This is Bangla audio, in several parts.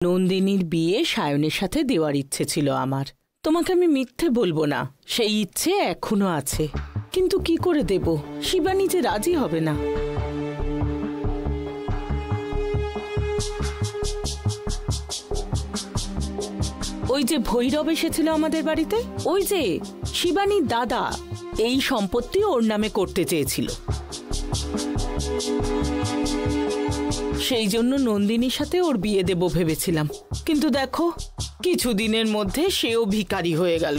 নন্দিনীর বিয়ে সায়নের সাথে দেওয়ার ইচ্ছে ছিল আমার। তোমাকে আমি মিথ্যে বলবো না, সেই ইচ্ছে এখনো আছে, কিন্তু কি করে দেব? শিবানী যে রাজি হবে না। ওই যে ভৈরব এসেছিল আমাদের বাড়িতে, ওই যে শিবানীর দাদা, এই সম্পত্তি ওর নামে করতে চেয়েছিল। সেই জন্য নন্দিনীর সাথে ওর বিয়ে দেব ভেবেছিলাম, কিন্তু দেখো কিছুদিনের মধ্যে সেও ভিখারি হয়ে গেল।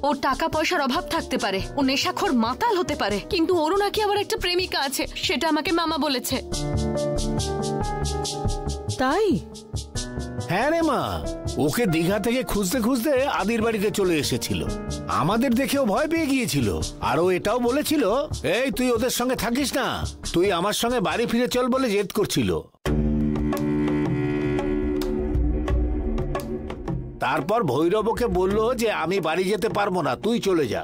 ওর টাকা পয়সার অভাব থাকতে পারে, ও নেশাখোর মাতাল হতে পারে, কিন্তু ওরও নাকি আবার একটা প্রেমিকা আছে, সেটা আমাকে মামা বলেছে। তাই? হ্যাঁ রে মা, ওকে দীঘা থেকে খুঁজতে খুঁজতে আদির বাড়িতে চলে এসেছিল। আমাদের দেখেও ভয় পেয়ে গিয়েছিল, আর ও এটাও বলেছিল, এই তুই ওদের সঙ্গে থাকিস না, তুই আমার সঙ্গে বাড়ি ফিরে চল বলে জেদ করছিল। তারপর ভৈরব ওকে বলল যে আমি বাড়ি যেতে পারবো না, তুই চলে যা।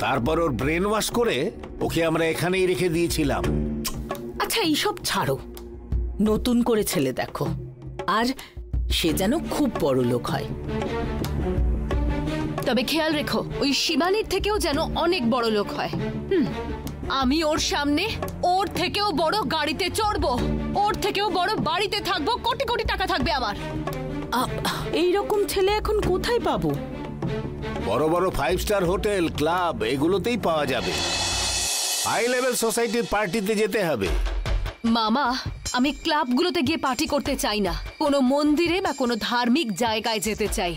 তারপর ওর ব্রেন ওয়াশ করে ওকে আমরা এখানেই রেখে দিয়েছিলাম। আচ্ছা এইসব ছাড়ো, নতুন করে ছেলে দেখো, আর সে যেন খুব বড় লোক হয়। তবে খেয়াল রেখো, ওই শিবানীর থেকেও যেন অনেক বড় লোক হয়। আমি ওর সামনে ওর থেকেও বড় গাড়িতে চড়বো, ওর থেকেও বড় বাড়িতে থাকবো, কোটি কোটি টাকা থাকবে আমার। এইরকম ছেলে এখন কোথায় পাবো? বড় বড় 5 স্টার হোটেল, ক্লাব, এগুলোতেই পাওয়া যাবে। হাই লেভেল সোসাইটির পার্টিতে যেতে হবে। মামা, আমি ক্লাবগুলোতে গিয়ে পার্টি করতে চাই না, কোনো মন্দিরে বা কোনো ধার্মিক জায়গায় যেতে চাই,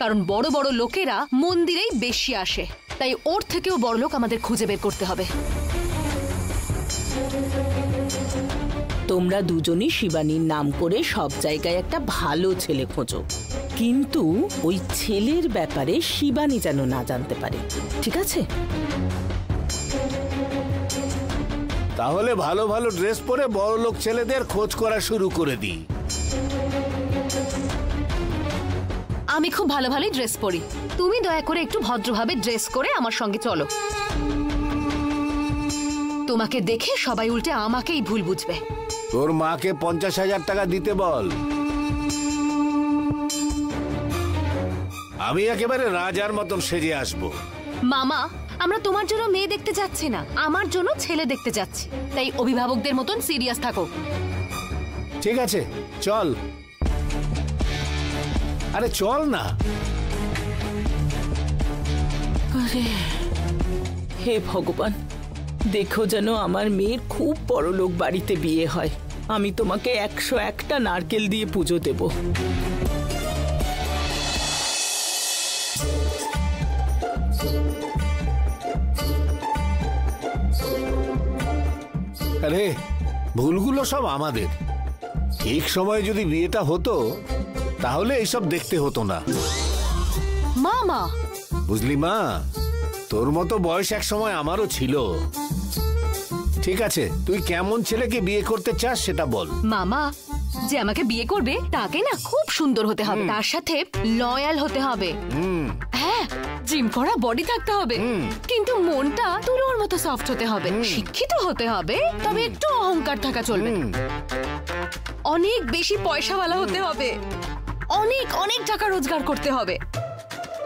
কারণ বড় বড় লোকেরা মন্দিরেই বেশি আসে। তাই ওর থেকেও বড় লোক আমাদের খুঁজে বের করতে হবে। তোমরা দুজনই শিবানীর নাম করে সব জায়গায় একটা ভালো ছেলে খোঁজো, কিন্তু ওই ছেলের ব্যাপারে শিবানী যেন না জানতে পারে, ঠিক আছে? তাহলে ভালো ভালো ড্রেস পরে বড় লোক ছেলেদের খোঁজ করা শুরু করে দিই। আমি খুব ভালো ভালোই ড্রেস পরি, তুমি দয়া করে একটু ভদ্রভাবে ড্রেস করে আমার সঙ্গে চলো। তোমাকে দেখে সবাই উল্টে আমাকেই ভুল বুঝবে। তোর মাকে 50,000 টাকা দিতে বল, আমি একেবারে রাজার মতন সেজে আসবো। মামা, আমরা তোমার জন্য মেয়ে দেখতে যাচ্ছি না, আমার জন্য ছেলে দেখতে যাচ্ছি, তাই অভিভাবকদের মতন সিরিয়াস থাকো। ঠিক আছে চল, আরে চল না। আরে হে ভগবান, দেখো যেন আমার মেয়ের খুব বড় লোক বাড়িতে বিয়ে হয়। আমি তোমাকে 101টা নারকেল দিয়ে পুজো দেব। আরে ভুলগুলো সব আমাদের। ঠিক সময়ে যদি বিয়েটা হতো তাহলে এইসব দেখতে হতো না। মামা, বুঝলি মা, তোর মতো বয়স এক সময় আমারও ছিল। ঠিক আছে, তুই কেমন ছেলেকে বিয়ে করতে চাস সেটা বল। মামা, যে আমাকে বিয়ে করবে তাকে না খুব সুন্দর হতে হবে, তার সাথে লয়াল হতে হবে, হ্যাঁ জিম করা বডি থাকতে হবে, কিন্তু মনটা তুলোর মতো সফট হতে হবে, শিক্ষিত হতে হবে, তবে একটু অহংকার থাকা চলবে না, অনেক বেশি পয়সাওয়ালা হতে হবে, অনেক অনেক টাকা রোজগার করতে হবে,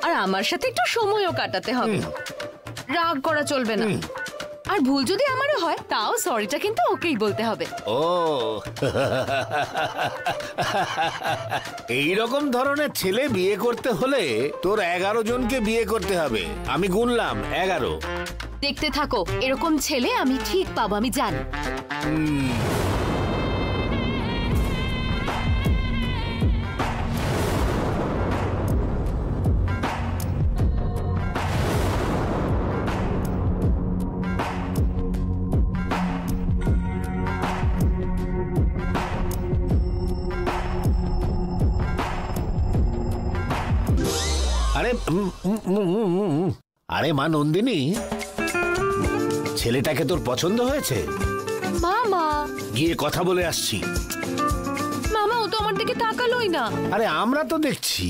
আর আমার সাথে একটু সময়ও কাটাতে হবে, রাগ করা চলবে না, আর ভুল যদি আমারও হয় তাও সরিটা কিন্তু ওকেই বলতে হবে। ও এই রকম ধরনের ছেলে বিয়ে করতে হলে তোর 11 জনকে বিয়ে করতে হবে। আমি গুনলাম 11। দেখতে থাকো, এরকম ছেলে আমি ঠিক পাবো, আমি জানি। আরে আরে মা নন্দিনী, ছেলেটাকে তোর পছন্দ হয়েছে? মামা, গিয়ে কথা বলে আসছি। মামা, ও তো আমার দিকে তাকালোই না। আরে আমরা তো দেখছি।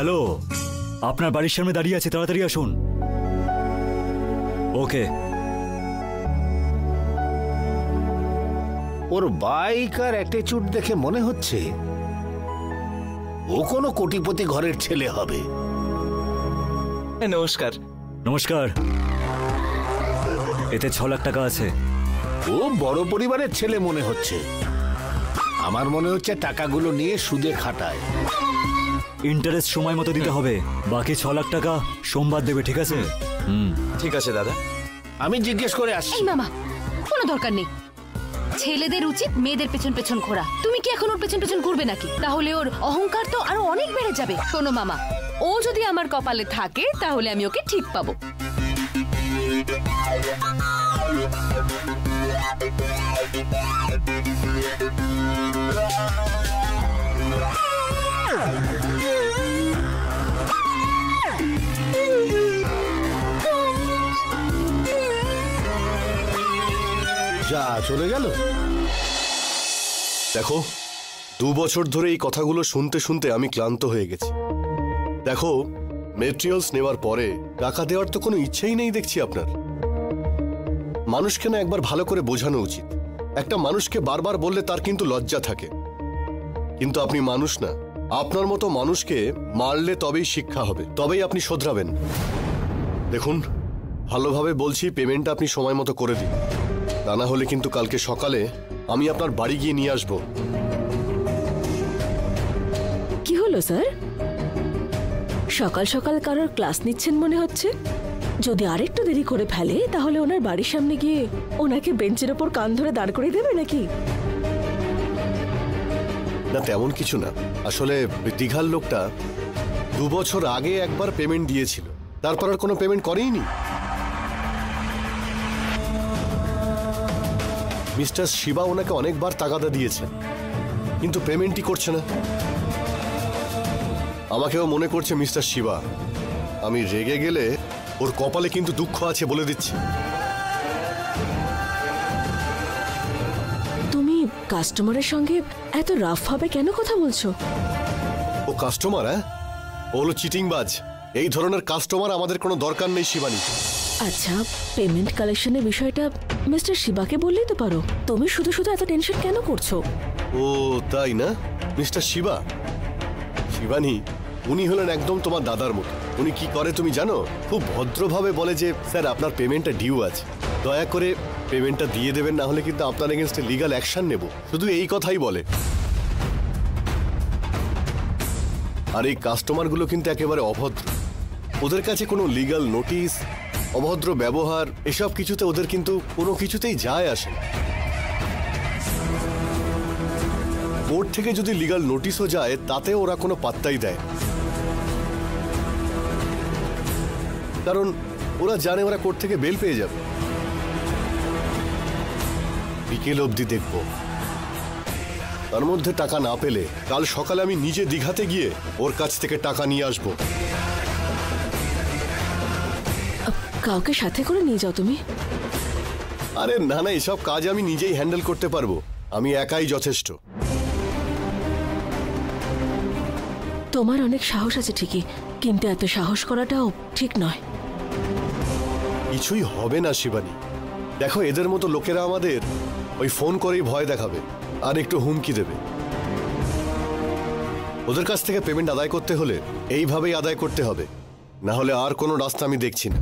হ্যালো, আপনার বাড়ির সামনে দাঁড়িয়ে আছে, তাড়াতাড়ি আসুন। ওকে। ওর বাইক আর অ্যাটিটিউড দেখে মনে হচ্ছে ও কোনো কোটিপতি ঘরের ছেলে হবে। নমস্কার। নমস্কার। এতে 6 লাখ টাকা আছে। ও বড় পরিবারের ছেলে মনে হচ্ছে। আমার মনে হচ্ছে টাকাগুলো নিয়ে সুদে খাটায়। ইন্টারেস্ট সময় মতো দিতে হবে। বাকি 6 লাখ টাকা সোমবার দেবে, ঠিক আছে? ঠিক আছে দাদা। আমি জিজ্ঞেস করে আসছি। এই মামা, কোনো দরকার নেই। ছেলেদের উচিত মেয়েদের পেছন পেছন ঘোরা। তুমি কি এখন ওর পেছন পেছন ঘুরবে নাকি? তাহলে ওর অহংকার তো আরো অনেক বেড়ে যাবে। শোনো মামা, ও যদি আমার কপালে থাকে তাহলে আমি ওকে ঠিক পাবো। যা চলে গেল। দেখো, 2 বছর ধরে এই কথাগুলো শুনতে শুনতে আমি ক্লান্ত হয়ে গেছি। দেখো, মেটেরিয়ালস নেওয়ার পরে টাকা দেওয়ার তো কোনো ইচ্ছেই নেই দেখছি আপনার। মানুষকে না একবার ভালো করে বোঝানো উচিত। একটা মানুষকে বারবার বললে তার কিন্তু লজ্জা থাকে, কিন্তু আপনি মানুষ না। আপনার মতো মানুষকে মারলে তবেই শিক্ষা হবে, তবেই আপনি শোধরাবেন। দেখুন, ভালোভাবে বলছি, পেমেন্টটা আপনি সময় মতো করে দিন, তা না হলে কিন্তু কালকে সকালে আমি আপনার বাড়ি গিয়ে নিয়ে আসবো। কি হলো স্যার? সকাল সকাল কারোর ক্লাস নিচ্ছেন মনে হচ্ছে। যদি আরেকটু দেরি করে ফেলে তাহলে ওনার বাড়ির সামনে গিয়ে ওনাকে বেঞ্চের ওপর কান ধরে দাঁড় করিয়ে দেবে নাকি? না, তেমন কিছু না। আসলে দীঘার লোকটা 2 বছর আগে একবার পেমেন্ট দিয়েছিল, তারপর আর কোনো পেমেন্ট করেইনি। মিস্টার শিবা ওনাকে অনেকবার তাগাদা দিয়েছেন, কিন্তু পেমেন্টই করছে না। আমাকেও মনে করছে মিস্টার শিবা। আমি রেগে গেলে ওর কপালে কিন্তু দুঃখ আছে, বলে দিচ্ছি। তুমি কাস্টমারের সঙ্গে এত রাফ ভাবে কেন কথা বলছো? ও কাস্টমার? হ্যাঁ, ও হলো চিটিংবাজ। এই ধরনের কাস্টমার আমাদের কোনো দরকার নেই শিবানী। আচ্ছা, পেমেন্ট কালেকশনের বিষয়টা মিস্টার শিবাকে বললেই তো পারো। তুমি শুধু শুধু এত টেনশন কেন করছো? ও তাই না? মিস্টার শিবা, শিবানী, উনি হলেন একদম তোমার দাদার মতো। উনি কি করে তুমি জানো? খুব ভদ্রভাবে বলে যে স্যার আপনার পেমেন্টটা ডিউ আছে, দয়া করে পেমেন্টটা দিয়ে দেবেন, না হলে কিন্তু আপনার এগেইনস্টে লিগ্যাল অ্যাকশন নেব। শুধু এই কথাই বলে। আর এই কাস্টমারগুলো কিন্তু একেবারে অভদ্র। ওদের কাছে কোনো লিগ্যাল নোটিশ, অভদ্র ব্যবহার, এসব কিছুতে ওদের কিন্তু কোনো কিছুতেই যায় আসে না। কোর্ট থেকে যদি লিগ্যাল নোটিশও যায় তাতে ওরা কোনো পাত্তাই দেয়, কারণ ওরা জানে ওরা কোর্ট থেকে বেল পেয়ে যাবে। বিকেল অবধি দেখব, তার মধ্যে টাকা না পেলে কাল সকালে আমি নিজে দীঘাতে গিয়ে ওর কাছ থেকে টাকা নিয়ে আসব। কাউকে সাথে করে নিয়ে যাও তুমি। আরে না না, এসব কাজ আমি নিজেই হ্যান্ডেল করতে পারবো। আমি একাই যথেষ্ট। তোমার অনেক সাহস আছে ঠিকই, কিন্তু এত সাহস করাটাও ঠিক নয়। কিছুই হবে না শিবানী। দেখো, এদের মতো লোকেরা আমাদের ওই ফোন করেই ভয় দেখাবে আর একটু হুমকি দেবে। ওদের কাছ থেকে পেমেন্ট আদায় করতে হলে এইভাবেই আদায় করতে হবে, না হলে আর কোনো রাস্তা আমি দেখছি না।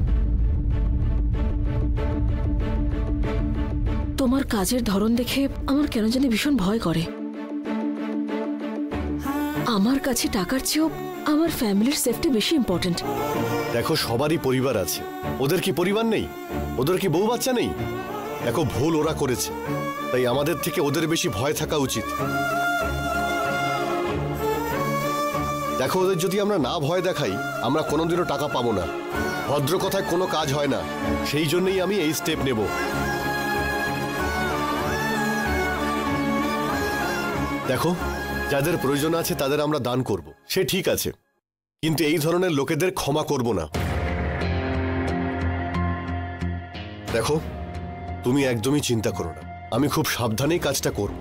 তোমার কাজের ধরন দেখে আমার কেন জানি ভীষণ ভয় করে। আমার কাছে টাকার চেয়েও আমার ফ্যামিলির সেফটি বেশি ইম্পর্টেন্ট। দেখো, সবারই পরিবার আছে। ওদের কি পরিবার নেই? ওদের কি বউ বাচ্চা নেই? দেখো, ভুল ওরা করেছে, তাই আমাদের থেকে ওদের বেশি ভয় থাকা উচিত। দেখো, ওদের যদি আমরা না ভয় দেখাই, আমরা কোনোদিনও টাকা পাবো না। ভদ্র কথায় কোনো কাজ হয় না, সেই জন্যই আমি এই স্টেপ নেব। দেখো, যাদের প্রয়োজন আছে তাদের আমরা দান করব, সে ঠিক আছে, কিন্তু এই ধরনের লোকেদের ক্ষমা করব না। দেখো, তুমি একদমই চিন্তা করো না, আমি খুব সাবধানেই কাজটা করব।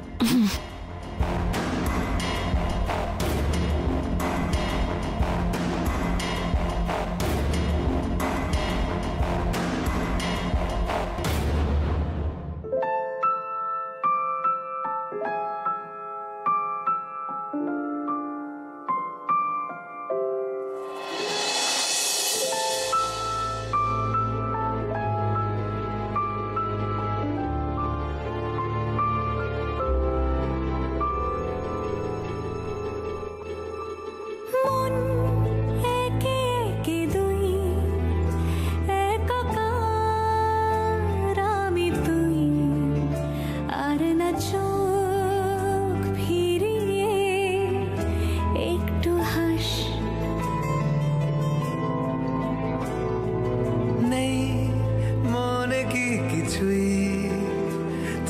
কিছুই,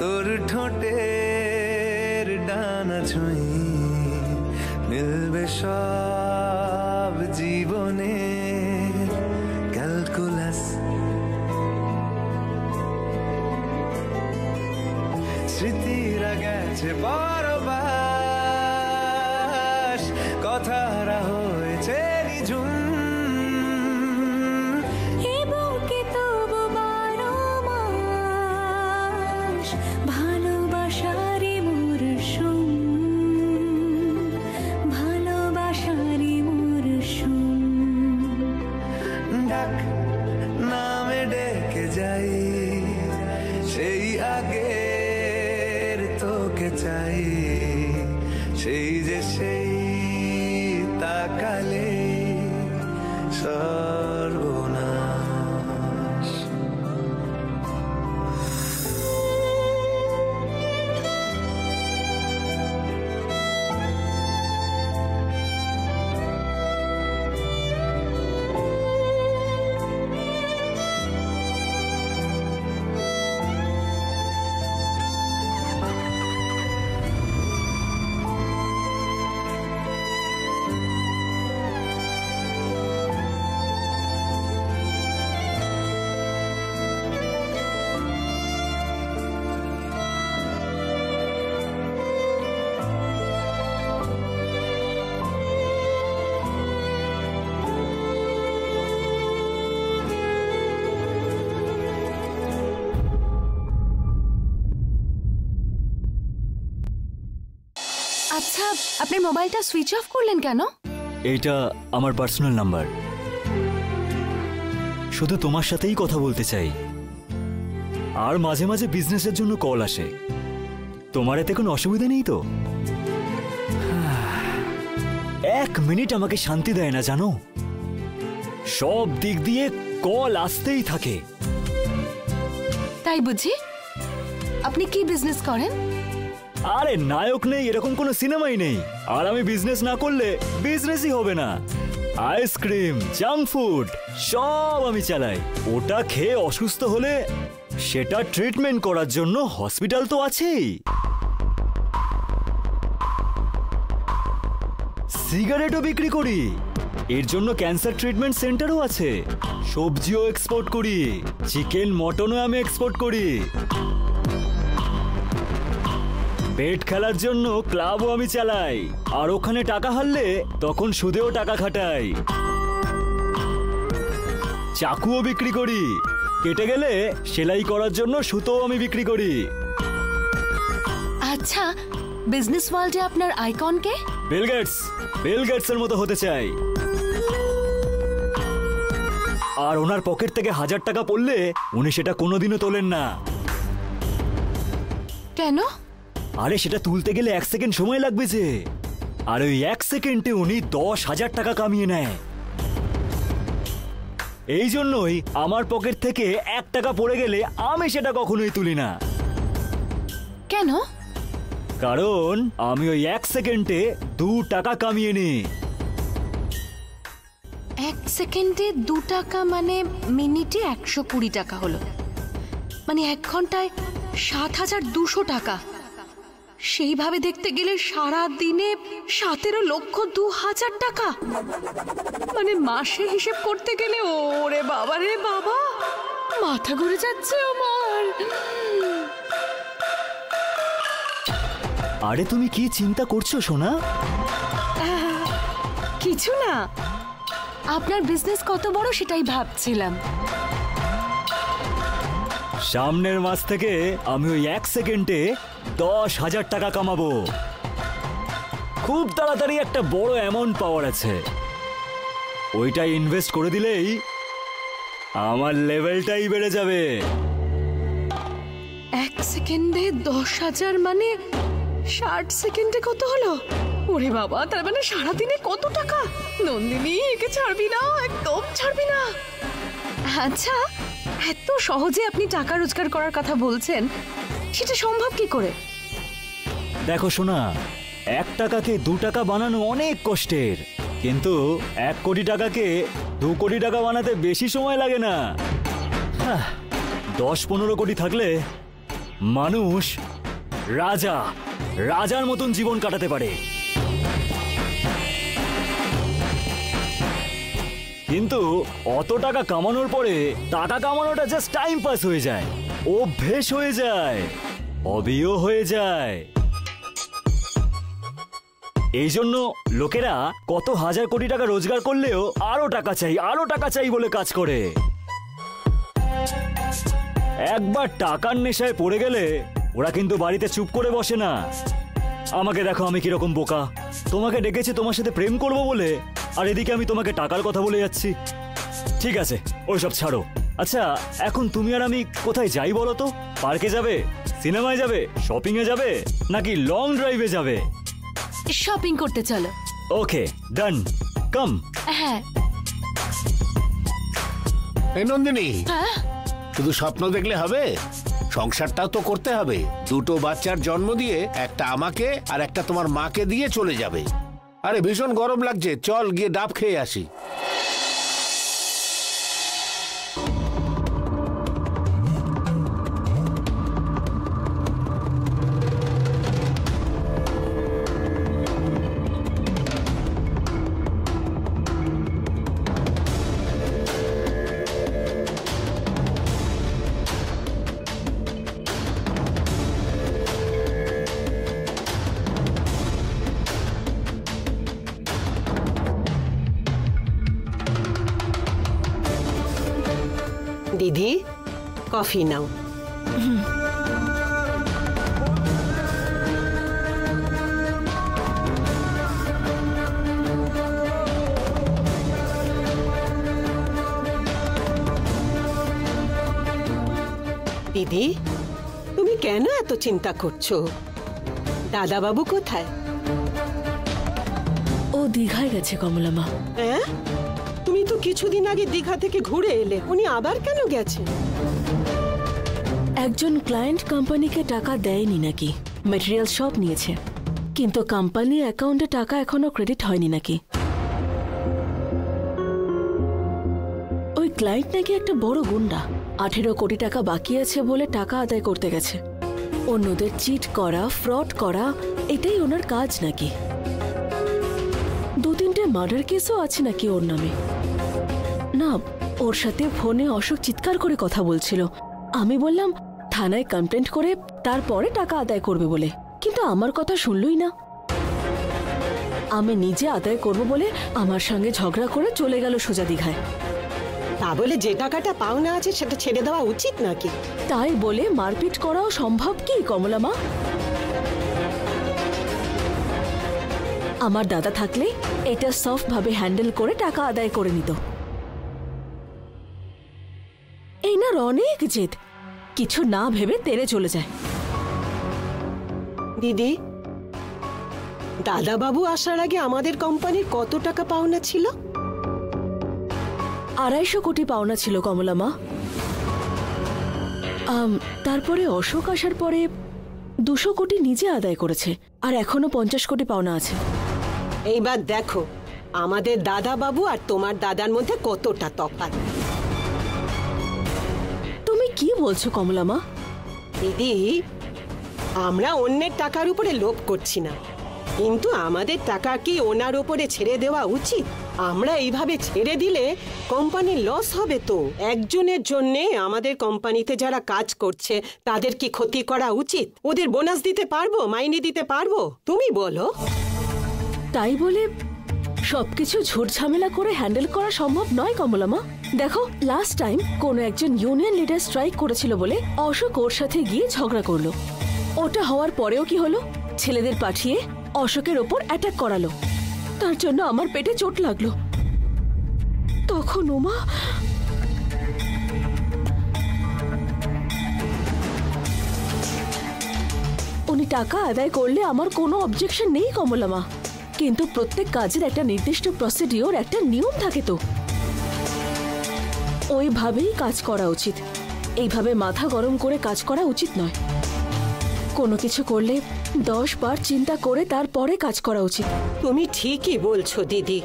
তোর ঠোঁটের ডানা ছুঁই, মিলবে সব জীবনে ক্যালকুলাস। স্মৃতিরা গেছে পরবাস, কথারা হয়েছে নিঝুম। ভালোবাসারি মরশুম, ভালোবাসারি মরশুম। ডাক নামে ডেকে যাই, সেই আগের তোকে চাই, সেই যে সেই তাকালে সর্বনাশ। আচ্ছা, আপনি মোবাইলটা সুইচ অফ করলেন কেন? এইটা আমার পার্সোনাল নাম্বার, শুধু তোমার সাথেই কথা বলতে চাই। আর মাঝে মাঝে বিজনেসের জন্য কল আসে। তোমার এতে কোনো অসুবিধা নেই তো? 1 মিনিট আমাকে শান্তি দেয় না জানো, সব দিক দিয়ে কল আসতেই থাকে। তাই বুঝি? আপনি কি বিজনেস করেন? আরে নায়ক নেই এরকম কোনো সিনেমাই নেই, আর আমি বিজনেস না করলে বিজনেসই হবে না। আইসক্রিম, জাঙ্ক ফুড সব আমি চালাই। ওটা খেয়ে অসুস্থ হলে সেটা ট্রিটমেন্ট করার জন্য হসপিটাল তো আছেই। সিগারেটও বিক্রি করি, এর জন্য ক্যান্সার ট্রিটমেন্ট সেন্টারও আছে। সবজিও এক্সপোর্ট করি, চিকেন মটনও আমি এক্সপোর্ট করি। পেট খেলার জন্য ক্লাবও আমি চালাই, আর ওখানে টাকা হারলে তখন সুদেও টাকা খাটাই। চাকুও বিক্রি করি, কেটে গেলে সেলাই করার জন্য সুতোও আমি বিক্রি করি। আচ্ছা, বিজনেস ওয়ার্ল্ডে আপনার আইকন কে? বিল গেটস এর মতো হতে চাই। আর ওনার পকেট থেকে 1000 টাকা পড়লে উনি সেটা কোনোদিনও তোলেন না। কেন? আরে সেটা তুলতে গেলে 1 সেকেন্ড সময় লাগবে যে, আর ওই 1 সেকেন্ডে উনি 10,000 টাকা কামিয়ে নেয়। এই জন্যই আমার পকেট থেকে 1 টাকা পড়ে গেলে আমি সেটা কখনোই তুলি না। কেন? কারণ আমি ওই 1 সেকেন্ডে 2 টাকা কামিয়ে নিই। 1 সেকেন্ডে 2 টাকা মানে মিনিটে 120 টাকা হলো, মানে 1 ঘন্টায় 7,200 টাকা। সেইভাবে দেখতে গেলে সারা দিনে 17,02,000 টাকা, মানে মাসে হিসেব করতে গেলে ওরে বাবা রে বাবা, মাথা ঘুরে যাচ্ছে আমার। আরে তুমি কি চিন্তা করছো সোনা? কিছু না, আপনার বিজনেস কত বড় সেটাই ভাবছিলাম। সামনের মাস থেকে আমি ওই 1 সেকেন্ডে 10,000 টাকা কামাবো। খুব তাড়াতাড়ি একটা বড় অ্যামাউন্ট পাওয়ার আছে, ওইটা ইনভেস্ট করে দিলেই আমার লেভেলটাই বেড়ে যাবে। 1 সেকেন্ডে 10,000 মানে 60 সেকেন্ডে কত হলো? ওরে বাবা, তার মানে সারাদিনে কত টাকা! নন্দিনী, একে ছাড়বি না, একদম ছাড়বি না। আচ্ছা, এত সহজে আপনি টাকা রোজগার করার কথা বলছেন, সেটা সম্ভব কি করে? দেখো সোনা, 1 টাকাকে 2 টাকা বানানো অনেক কষ্টের, কিন্তু 1 কোটি টাকাকে 2 কোটি টাকা বানাতে বেশি সময় লাগে না। 10-15 কোটি থাকলে মানুষ রাজার মতন জীবন কাটাতে পারে। কিন্তু অত টাকা কামানোর পরে টাকা কামানোটা জাস্ট টাইম পাস হয়ে যায়, অভ্যেস হয়ে যায়, হবিও হয়ে যায়। এই জন্য লোকেরা কত হাজার কোটি টাকা রোজগার করলেও আরো টাকা চাই বলে কাজ করে। একবার টাকার নেশায় পড়ে গেলে ওরা কিন্তু বাড়িতে চুপ করে বসে না। আমাকে দেখো আমি কিরকম বোকা, তোমাকে ডেকেছি তোমার সাথে প্রেম করব বলে, আর এদিকে আমি তোমাকে টাকার কথা বলে যাচ্ছি। ঠিক আছে ওইসব ছাড়ো। আচ্ছা এখন তুমি আর আমি কোথায় যাই বলো তো? পার্কে যাবে, সিনেমায় যাবে, শপিং এ যাবে, নাকি লং ড্রাইভে যাবে? শপিং করতে চলো। ওকে ডান, কাম। হ্যাঁ। এই নন্দিনী, শুধু স্বপ্ন দেখলে হবে, সংসারটাও তো করতে হবে। 2টো বাচ্চার জন্ম দিয়ে একটা আমাকে আর একটা তোমার মাকে দিয়ে চলে যাবে। আরে ভীষণ গরম লাগছে, চল গিয়ে ডাব খেয়ে আসি। দিদি কফি নাও। দিদি তুমি কেন এত চিন্তা করছো? দাদাবাবু কোথায়? ও দীঘায় গেছে কমলা মা। হ্যাঁ, তুমি তো কিছুদিন আগে দীঘা থেকে ঘুরে এলে, উনি আবার কেন গেছে? একজন ক্লায়েন্ট কোম্পানিকে টাকা দেয়নি নাকি, ম্যাটেরিয়াল সব নিয়েছে, কিন্তু কোম্পানি অ্যাকাউন্টে টাকা এখনো ক্রেডিট হয়নি নাকি। ওই ক্লায়েন্ট নাকি একটা বড় গুন্ডা, 18 কোটি টাকা বাকি আছে বলে টাকা আদায় করতে গেছে। অন্যদের চিট করা, ফ্রড করা, এটাই ওনার কাজ নাকি। 2-3টে মার্ডার কেসও আছে নাকি ওর নামে। না, ওর সাথে ফোনে অশোক চিৎকার করে কথা বলছিল। আমি বললাম থানায় কমপ্লেন্ট করে তারপরে টাকা আদায় করবে বলে, কিন্তু আমার কথা শুনলই না। আমি নিজে আদায় করব বলে আমার সঙ্গে ঝগড়া করে চলে গেল সোজা দীঘায়। তা বলে যে টাকাটা পাওনা আছে সেটা ছেড়ে দেওয়া উচিত নাকি? তাই বলে মারপিট করাও সম্ভব কি কমলা মা? আমার দাদা থাকলে এটা সফট ভাবে হ্যান্ডেল করে টাকা আদায় করে নিত। এই না অনেক জেদ, কিছু না ভেবে তেড়ে চলে যায়। দিদি দাদাবাবু আসার আগে আমাদের কোম্পানির কত টাকা পাওনা ছিল? 250 কোটি পাওনা ছিল কমলা মা। তারপরে অশোক আসার পরে 200 কোটি নিজে আদায় করেছে, আর এখনো 50 কোটি পাওনা আছে। এইবার দেখো আমাদের দাদাবাবু আর তোমার দাদার মধ্যে কতটা তফাৎ। তুমি কি বলছো কমলা মা? দিদি আমরা অন্যের টাকার উপরে লোভ করছি না, কিন্তু আমাদের টাকা কি ওনার উপরে ছেড়ে দেওয়া উচিত? আমরা এইভাবে ছেড়ে দিলে কোম্পানির লস হবে তো। একজনের জন্যে আমাদের কোম্পানিতে যারা কাজ করছে তাদের কি ক্ষতি করা উচিত? ওদের বোনাস দিতে পারবো, মাইনে দিতে পারবো? তুমি বলো। তাই বলে সবকিছু ঝুট ঝামেলা করে হ্যান্ডেল করা সম্ভব নয় কমলা মা। দেখো লাস্ট টাইম কোনো একজন ইউনিয়ন লিডার স্ট্রাইক করেছিল বলে অশোক ওর সাথে গিয়ে ঝগড়া করলো। ওটা হওয়ার পরেও কি হলো? ছেলেদের পাঠিয়ে অশোকের ওপর অ্যাটাক করালো। তার জন্য আমার পেটে চোট লাগলো। তখন ওমা উনি টাকা আদায় করলে আমার কোনো অবজেকশন নেই কমলা মা, কিন্তু প্রত্যেক কাজের একটা নির্দিষ্ট প্রসিডিওর, একটা নিয়ম থাকে তো। ওইভাবেই কাজ করা উচিত, এইভাবে মাথা গরম করে কাজ করা উচিত নয়। কোনো কিছু করলে 10 বার চিন্তা করে তারপরে কাজ করা উচিত। তুমি ঠিকই বলছো দিদি।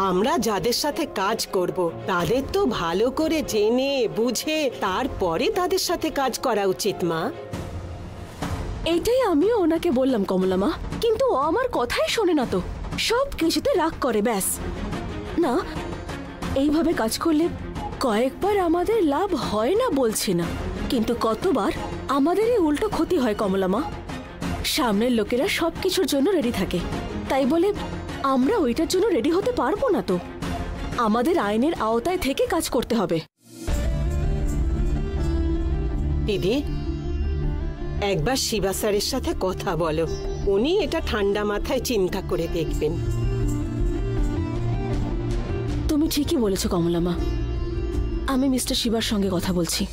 আমরা যাদের সাথে কাজ করব তাদের তো ভালো করে জেনে বুঝে তারপরে তাদের সাথে কাজ করা উচিত মা। এইটাই আমিও ওনাকে বললাম কমলা মা, কিন্তু ও আমার কথাই শোনে না তো, সব কিছুতে রাগ করে ব্যাস। না, এইভাবে কাজ করলে কয়েকবার আমাদের লাভ হয় না বলছি না, কিন্তু কতবার আমাদেরই উল্টো ক্ষতি হয় কমলা মা। সামনের লোকেরা সবকিছুর জন্য রেডি থাকে, তাই বলে আমরা ওইটার জন্য রেডি হতে পারবো না তো। আমাদের আইনের আওতায় থেকে কাজ করতে হবে। দিদি, একবার শিবা স্যারের সাথে কথা বলো, উনি এটা ঠান্ডা মাথায় চিন্তা করে দেখবেন। তুমি ঠিকই বলেছো কমলা মা, আমি মিস্টার শিবার সঙ্গে কথা বলছি।